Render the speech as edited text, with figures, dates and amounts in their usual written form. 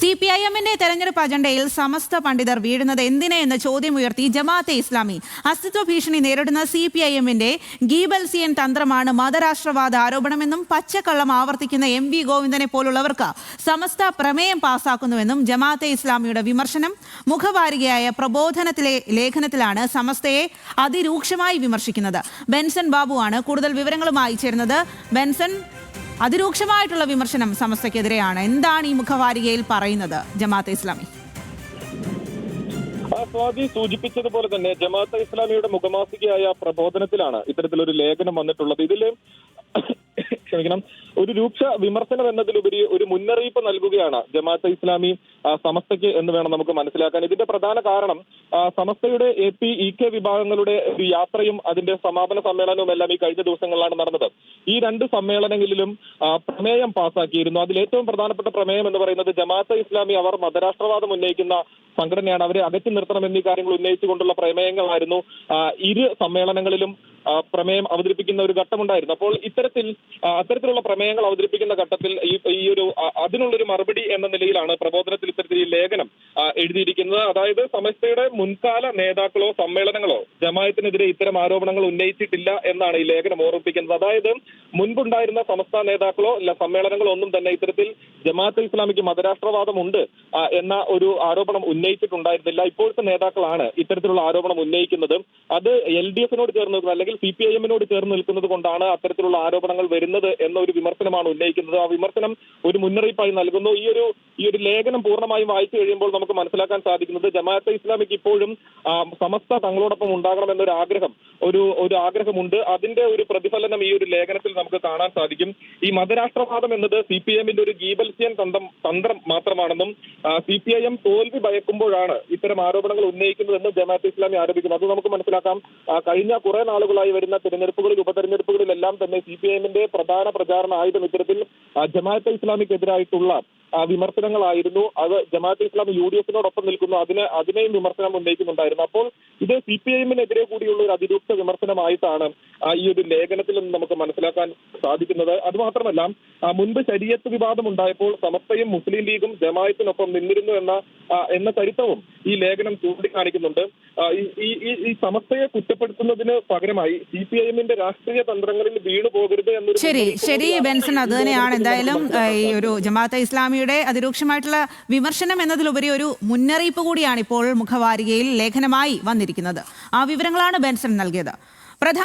CPIM-ന്റെ തെരഞ്ഞെടുപ്പ് അജണ്ടയിൽ സമസ്ത പണ്ഡിതർ വീഴുന്നത് എന്തിനെ എന്ന ചോദ്യമുയർത്തി ജമാഅത്തെ ഇസ്ലാമി അസ്തിത്വ ഭീഷണി നേരിടുന്ന CPIM-ന്റെ ഗീബൽസിയൻ തന്ത്രമാണ് മതരാഷ്ട്രവാദ ആരോപണമെന്നും പച്ചക്കള്ളം ആവർത്തിക്കുന്ന MV ഗോവിന്ദനെ പോലുള്ളവർക്ക് സമസ്ത പ്രമേയം പാസാക്കുന്നുവെന്നും ജമാഅത്തെ ഇസ്ലാമിയുടെ വിമർശനം. മുഖവാരികയായ പ്രബോധനത്തിലെ ലേഖനത്തിലാണ് സമസ്തയെ അതിരൂക്ഷമായി വിമർശിക്കുന്നത്. ബെൻസൺ ബാബുവാണ് കൂടുതൽ വിവരങ്ങളുമായി ചേരുന്നത്. ബെൻസൺ, അതിരൂക്ഷമായിട്ടുള്ള വിമർശനം സമസ്തയ്ക്കെതിരെയാണ്. എന്താണ് ഈ മുഖവാരികയിൽ പറയുന്നത് ജമാഅത്തെ ഇസ്ലാമി? സ്വാതി സൂചിപ്പിച്ചതുപോലെ തന്നെ ജമാഅത്തെ ഇസ്ലാമിയുടെ മുഖമാസികയായ പ്രബോധനത്തിലാണ് ഇത്തരത്തിലൊരു ലേഖനം വന്നിട്ടുള്ളത്. ഇതില് ഒരു രൂക്ഷ വിമർശനം എന്നതിലുപരി ഒരു മുന്നറിയിപ്പ് നൽകുകയാണ് ജമാഅത്തെ ഇസ്ലാമി സമസ്തയ്ക്ക് എന്ന് വേണം നമുക്ക് മനസ്സിലാക്കാൻ. ഇതിന്റെ പ്രധാന കാരണം സമസ്തയുടെ AP, EK വിഭാഗങ്ങളുടെ ഒരു യാത്രയും അതിന്റെ സമാപന സമ്മേളനവും എല്ലാം ഈ കഴിഞ്ഞ ദിവസങ്ങളിലാണ് നടന്നത്. ഈ രണ്ട് സമ്മേളനങ്ങളിലും പ്രമേയം പാസാക്കിയിരുന്നു. അതിൽ ഏറ്റവും പ്രധാനപ്പെട്ട പ്രമേയം എന്ന് പറയുന്നത് ജമാഅത്തെ ഇസ്ലാമി അവർ മതരാഷ്ട്രവാദം ഉന്നയിക്കുന്ന സംഘടനയാണ്, അവരെ അകറ്റി നിർത്തണം എന്നീ കാര്യങ്ങൾ ഉന്നയിച്ചുകൊണ്ടുള്ള പ്രമേയങ്ങളായിരുന്നു ഇരു സമ്മേളനങ്ങളിലും പ്രമേയം അവതരിപ്പിക്കുന്ന ഒരു ഘട്ടമുണ്ടായിരുന്നു. അപ്പോൾ അത്തരത്തിലുള്ള പ്രമേയങ്ങൾ അവതരിപ്പിക്കുന്ന ഘട്ടത്തിൽ ഈ ഒരു അതിനുള്ളൊരു മറുപടി എന്ന നിലയിലാണ് പ്രബോധനത്തിൽ ഇത്തരത്തിൽ ഈ ലേഖനം എഴുതിയിരിക്കുന്നത്. അതായത് സമസ്തയുടെ മുൻകാല നേതാക്കളോ സമ്മേളനങ്ങളോ ജമാഅത്തിനെതിരെ ഇത്തരം ആരോപണങ്ങൾ ഉന്നയിച്ചിട്ടില്ല എന്നാണ് ഈ ലേഖനം ഓർമ്മിപ്പിക്കുന്നത്. അതായത് മുൻപുണ്ടായിരുന്ന സമസ്ത നേതാക്കളോ സമ്മേളനങ്ങളോ ഒന്നും തന്നെ ഇത്തരത്തിൽ ജമാഅത്തെ ഇസ്ലാമിക്ക് മതരാഷ്ട്രവാദമുണ്ട് എന്ന ഒരു ആരോപണം ഉന്നയിച്ചിട്ടുണ്ടായിരുന്നില്ല. ഇപ്പോഴത്തെ നേതാക്കളാണ് ഇത്തരത്തിലുള്ള ആരോപണം ഉന്നയിക്കുന്നത്. അത് LDF-നോട് ചേർന്ന് അല്ലെങ്കിൽ CPIM-നോട് ചേർന്ന് നിൽക്കുന്നത് കൊണ്ടാണ് അത്തരത്തിലുള്ള ആരോപണങ്ങൾ വരുന്നത് എന്ന ഒരു വിമർശനമാണ് ഉന്നയിക്കുന്നത്. ആ വിമർശനം ഒരു മുന്നറിയിപ്പായി നൽകുന്നു. ഈ ഒരു ലേഖനം പൂർണ്ണമായും വായിച്ചു കഴിയുമ്പോൾ നമുക്ക് മനസ്സിലാക്കാൻ സാധിക്കുന്നത് ജമാഅത്തെ ഇസ്ലാമിക്ക് ഇപ്പോഴും സമസ്ത തങ്ങളോടൊപ്പം ഉണ്ടാകണം എന്നൊരു ആഗ്രഹമുണ്ട്. അതിന്റെ ഒരു പ്രതിഫലനം ഈ ഒരു ലേഖനത്തിൽ നമുക്ക് കാണാൻ സാധിക്കും. ഈ മതരാഷ്ട്രവാദം എന്നത് CPIM-ന്റെ ഒരു ഗീബൽസിയൻ തന്ത്രം മാത്രമാണെന്നും CPIM തോൽവി ഭയക്കുമ്പോഴാണ് ഇത്തരം ആരോപണങ്ങൾ ഉന്നയിക്കുന്നതെന്നും ജമാഅത്തെ ഇസ്ലാമി ആരോപിക്കുന്നു. അത് നമുക്ക് മനസ്സിലാക്കാം. കഴിഞ്ഞ കുറെ നാളുകളായി വരുന്ന തിരഞ്ഞെടുപ്പുകളിൽ ഉപതെരഞ്ഞെടുപ്പുകളിലെല്ലാം തന്നെ CPIM-ന്റെ പ്രധാന പ്രചാരണ ആയുധം ഇത്തരത്തിൽ ജമാഅത്തെ ഇസ്ലാമിക്കെതിരായിട്ടുള്ള വിമർശനങ്ങളായിരുന്നു. അത് ജമാഅത്തെ ഇസ്ലാമി UDF-നോടൊപ്പം നിൽക്കുന്നു, അതിനെയും വിമർശനം ഉന്നയിക്കുന്നുണ്ടായിരുന്നു. അപ്പോൾ ഇത് CPIM-നെതിരെ കൂടിയുള്ള ഒരു അതിരൂക്ഷ വിമർശനമായിട്ടാണ് ഈ ഒരു ലേഖനത്തിൽ നിന്ന് നമുക്ക് മനസ്സിലാക്കാൻ സാധിക്കുന്നത്. അതുമാത്രമല്ല, മുൻപ് ശരീഅത്ത് വിവാദം ഉണ്ടായപ്പോൾ സമസ്തയും മുസ്ലിം ലീഗും ജമാഅത്തിനൊപ്പം നിന്നിരുന്നു എന്ന ചരിത്രവും ഈ ലേഖനം ചൂണ്ടിക്കാണിക്കുന്നുണ്ട്. ഈ സമസ്തയെ കുറ്റപ്പെടുത്തുന്നതിന് പകരമായി CPIM-ന്റെ രാഷ്ട്രീയ തന്ത്രങ്ങളിൽ വീണു പോകരുത് എന്നൊരു ശരി ബെൻസൺ, അത് തന്നെയാണ് എന്തായാലും ഈ ഒരു ജമാഅത്തെ ഇസ്ലാമിയുടെ അതിരൂക്ഷമായിട്ടുള്ള വിമർശനം എന്നതിലുപരി ഒരു മുന്നറിയിപ്പ് കൂടിയാണ് ഇപ്പോൾ മുഖവാരികയിൽ ലേഖനമായി വന്നിരിക്കുന്നത്. ആ വിവരങ്ങളാണ് ബെൻസൺ നൽകിയത്.